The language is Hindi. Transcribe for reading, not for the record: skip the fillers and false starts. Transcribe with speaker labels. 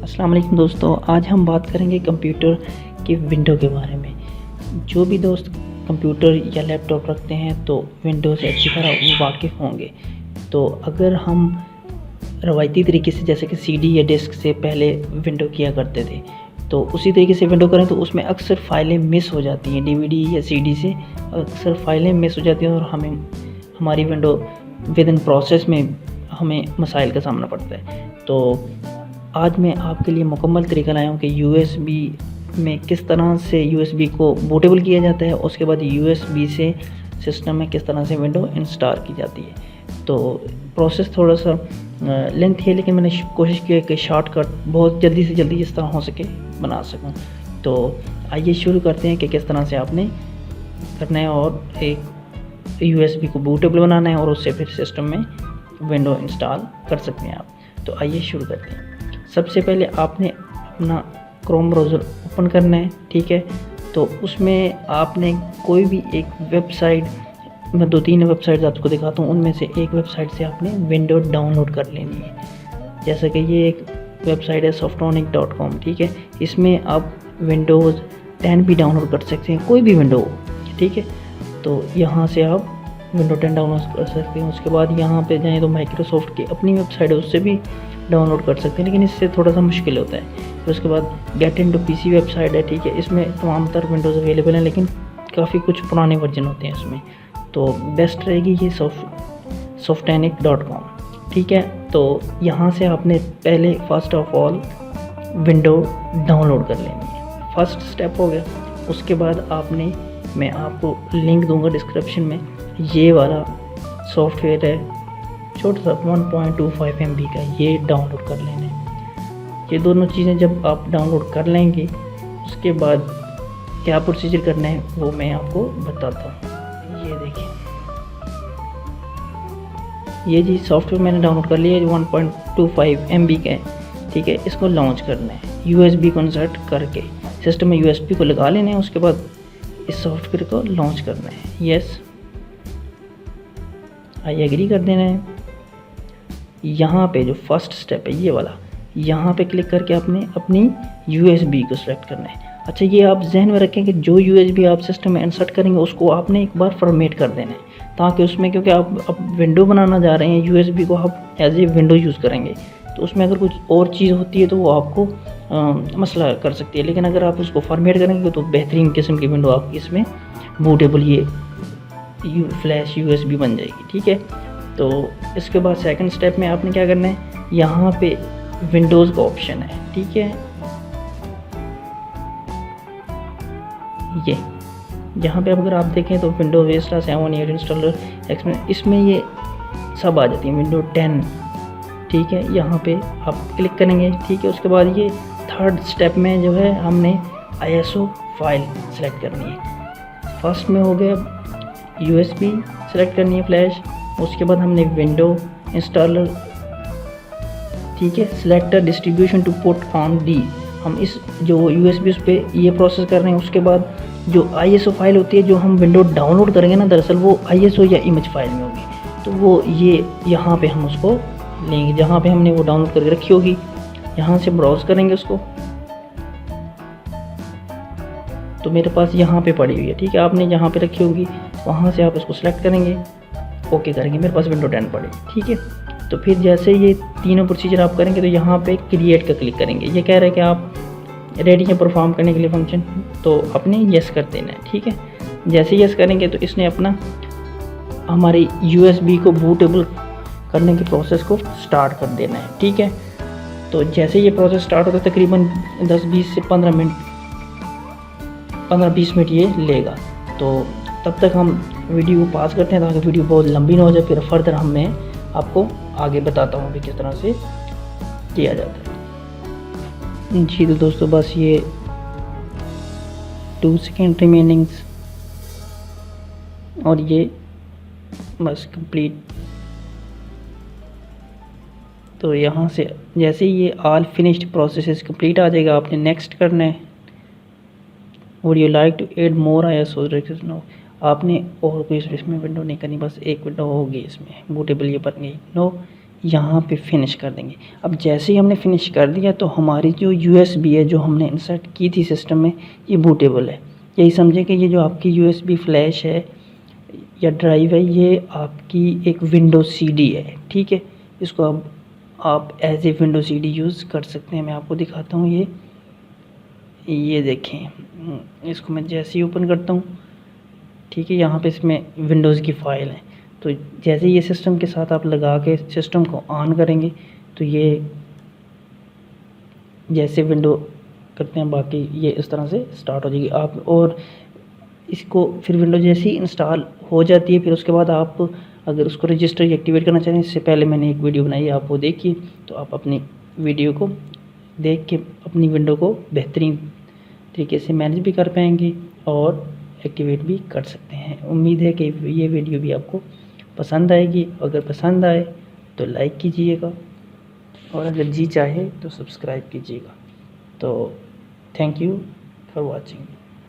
Speaker 1: अस्सलाम वालेकुम दोस्तों, आज हम बात करेंगे कंप्यूटर की विंडो के बारे में। जो भी दोस्त कंप्यूटर या लैपटॉप रखते हैं तो विंडो से अच्छी तरह वाकिफ़ होंगे। तो अगर हम रवायती तरीके से जैसे कि सीडी या डिस्क से पहले विंडो किया करते थे, तो उसी तरीके से विंडो करें तो उसमें अक्सर फ़ाइलें मिस हो जाती हैं। डीवीडी या सीडी से अक्सर फ़ाइलें मिस हो जाती हैं और हमें हमारी विंडो विद इन प्रोसेस में हमें मसाइल का सामना पड़ता है। तो आज मैं आपके लिए मुकम्मल तरीका लाया हूँ कि यूएसबी में किस तरह से यूएसबी को बूटेबल किया जाता है, उसके बाद यूएसबी से सिस्टम में किस तरह से विंडो इंस्टॉल की जाती है। तो प्रोसेस थोड़ा सा लेंथ है, लेकिन मैंने कोशिश की है कि शॉर्टकट बहुत जल्दी से जल्दी जिस तरह हो सके बना सकूँ। तो आइए शुरू करते हैं कि किस तरह से आपने करना है और एक यूएसबी को बूटेबल बनाना है और उससे फिर सिस्टम में विंडो इंस्टॉल कर सकते हैं आप। तो आइए शुरू करते हैं। सबसे पहले आपने अपना क्रोम ब्राउज़र ओपन करना है, ठीक है। तो उसमें आपने कोई भी एक वेबसाइट, मैं 2-3 वेबसाइट्स आपको दिखाता हूँ, उनमें से एक वेबसाइट से आपने विंडो डाउनलोड कर लेनी है। जैसे कि ये एक वेबसाइट है softonic.com, ठीक है। इसमें आप विंडोज़ 10 भी डाउनलोड कर सकते हैं, कोई भी विंडो हो, ठीक है। तो यहाँ से आप विंडो 10 डाउनलोड कर सकते हैं। उसके बाद यहाँ पे जाएँ तो माइक्रोसॉफ्ट की अपनी वेबसाइट है, उससे भी डाउनलोड कर सकते हैं, लेकिन इससे थोड़ा सा मुश्किल होता है। फिर उसके बाद गेट इनटू पीसी वेबसाइट है, ठीक है। इसमें तमाम तरह विंडोज़ अवेलेबल हैं, लेकिन काफ़ी कुछ पुराने वर्जन होते हैं इसमें। तो बेस्ट रहेगी ये softonic.com, ठीक है। तो यहाँ से आपने पहले first of all window download कर लेनी है, फर्स्ट स्टेप हो गया। उसके बाद आपने, मैं आपको लिंक दूंगा डिस्क्रिप्शन में, ये वाला सॉफ्टवेयर है छोटा सा 1.25 MB का, ये डाउनलोड कर लेना है। ये दोनों चीज़ें जब आप डाउनलोड कर लेंगे, उसके बाद क्या प्रोसीजर करना है वो मैं आपको बताता हूँ। ये देखिए, ये जी सॉफ्टवेयर मैंने डाउनलोड कर लिया है, 1.25 MB का है, ठीक है। इसको लॉन्च करना है, USB को इंसर्ट करके सिस्टम में USB को लगा लेना है। उसके बाद इस सॉफ्टवेयर को लॉन्च करना है। यस, आई एग्री कर देना है। यहाँ पे जो फर्स्ट स्टेप है ये वाला, यहाँ पे क्लिक करके आपने अपनी USB को सिलेक्ट करना है। अच्छा, ये आप जहन में रखें कि जो USB आप सिस्टम में इंसर्ट करेंगे उसको आपने एक बार फॉर्मेट कर देना है, ताकि उसमें, क्योंकि आप अब विंडो बनाना जा रहे हैं, USB को आप एज ए विंडो यूज़ करेंगे, तो उसमें अगर कुछ और चीज़ होती है तो वो आपको मसला कर सकती है। लेकिन अगर आप उसको फॉर्मेट करेंगे तो बेहतरीन किस्म की विंडो आपकी इसमें बूटेबल ये फ्लैश USB बन जाएगी, ठीक है। तो इसके बाद सेकंड स्टेप में आपने क्या करना है, यहाँ पे विंडोज़ का ऑप्शन है, ठीक है। ये यहाँ पे अगर आप देखें तो विंडोज विस्टा 7, 8 इंस्टॉलर एक्सपीरियंस, इसमें ये सब आ जाती है, विंडो 10, ठीक है। यहाँ पे आप क्लिक करेंगे, ठीक है। उसके बाद ये थर्ड स्टेप में जो है हमने ISO फाइल सेलेक्ट करनी है। फर्स्ट में हो गया USB सेलेक्ट करनी है, फ्लैश। उसके बाद हमने विंडो इंस्टॉलर, ठीक है, selector distribution to put on D, हम इस जो USB उस पर ये प्रोसेस कर रहे हैं। उसके बाद जो ISO फाइल होती है, जो हम विंडो डाउनलोड करेंगे ना, दरअसल वो ISO या इमेज फाइल में होगी, तो वो ये यहाँ पे हम उसको लेंगे, जहाँ पे हमने वो डाउनलोड करके रखी होगी। यहाँ से ब्राउज़ करेंगे उसको, तो मेरे पास यहाँ पे पड़ी हुई है, ठीक है। आपने जहाँ पे रखी होगी वहाँ से आप उसको सेलेक्ट करेंगे, ओके करेंगे। मेरे पास विंडो 10 पड़ी, ठीक है। तो फिर जैसे ये तीनों प्रोसीजर आप करेंगे तो यहाँ पे क्रिएट का क्लिक करेंगे। ये कह रहा है कि आप रेडी हैं परफॉर्म करने के लिए फंक्शन, तो अपने यस कर देना है, ठीक है। जैसे यस करेंगे तो इसने अपना हमारी USB को बूटेबल करने की प्रोसेस को स्टार्ट कर देना है, ठीक है। तो जैसे ये प्रोसेस स्टार्ट होता है तकरीबन 10-20 से 15-20 मिनट ये लेगा। तो तब तक हम वीडियो को पास करते हैं ताकि वीडियो बहुत लंबी ना हो जाए। फिर फर्दर मैं आपको आगे बताता हूँ कि किस तरह से किया जाता है। जी तो दोस्तों, बस ये 2 सेकेंड रिमेनिंग्स और ये बस कंप्लीट। तो यहाँ से जैसे ये ऑल फिनिश्ड प्रोसेस कंप्लीट आ जाएगा, आपने नेक्स्ट करना है। Would you like to add more ISO रेक्स? नो, आपने और कोई इसमें विंडो नहीं करनी, बस एक विंडो होगी इसमें बूटेबल, ये बन गई। नो, यहाँ पे फिनिश कर देंगे। अब जैसे ही हमने फिनिश कर दिया तो हमारी जो USB है जो हमने इंसर्ट की थी सिस्टम में, ये बूटेबल है। यही समझें कि ये जो आपकी USB फ्लैश है या ड्राइव है, ये आपकी एक विंडो CD है, ठीक है। इसको अब आप as a window CD use कर सकते हैं। मैं आपको दिखाता हूँ। ये देखें, इसको मैं जैसे ही ओपन करता हूँ, ठीक है, यहाँ पे इसमें विंडोज़ की फ़ाइल है। तो जैसे ये सिस्टम के साथ आप लगा के सिस्टम को ऑन करेंगे तो ये जैसे विंडो करते हैं बाकी ये इस तरह से स्टार्ट हो जाएगी। आप और इसको फिर विंडो जैसे ही इंस्टॉल हो जाती है, फिर उसके बाद आप अगर उसको रजिस्टर या एक्टिवेट करना चाहें, इससे पहले मैंने एक वीडियो बनाई है, आप वो देखिए। तो आप अपनी वीडियो को देख के अपनी विंडो को बेहतरीन तरीके से मैनेज भी कर पाएंगे और एक्टिवेट भी कर सकते हैं। उम्मीद है कि ये वीडियो भी आपको पसंद आएगी। अगर पसंद आए तो लाइक कीजिएगा और अगर जी चाहे तो सब्सक्राइब कीजिएगा। तो थैंक यू फॉर वॉचिंग।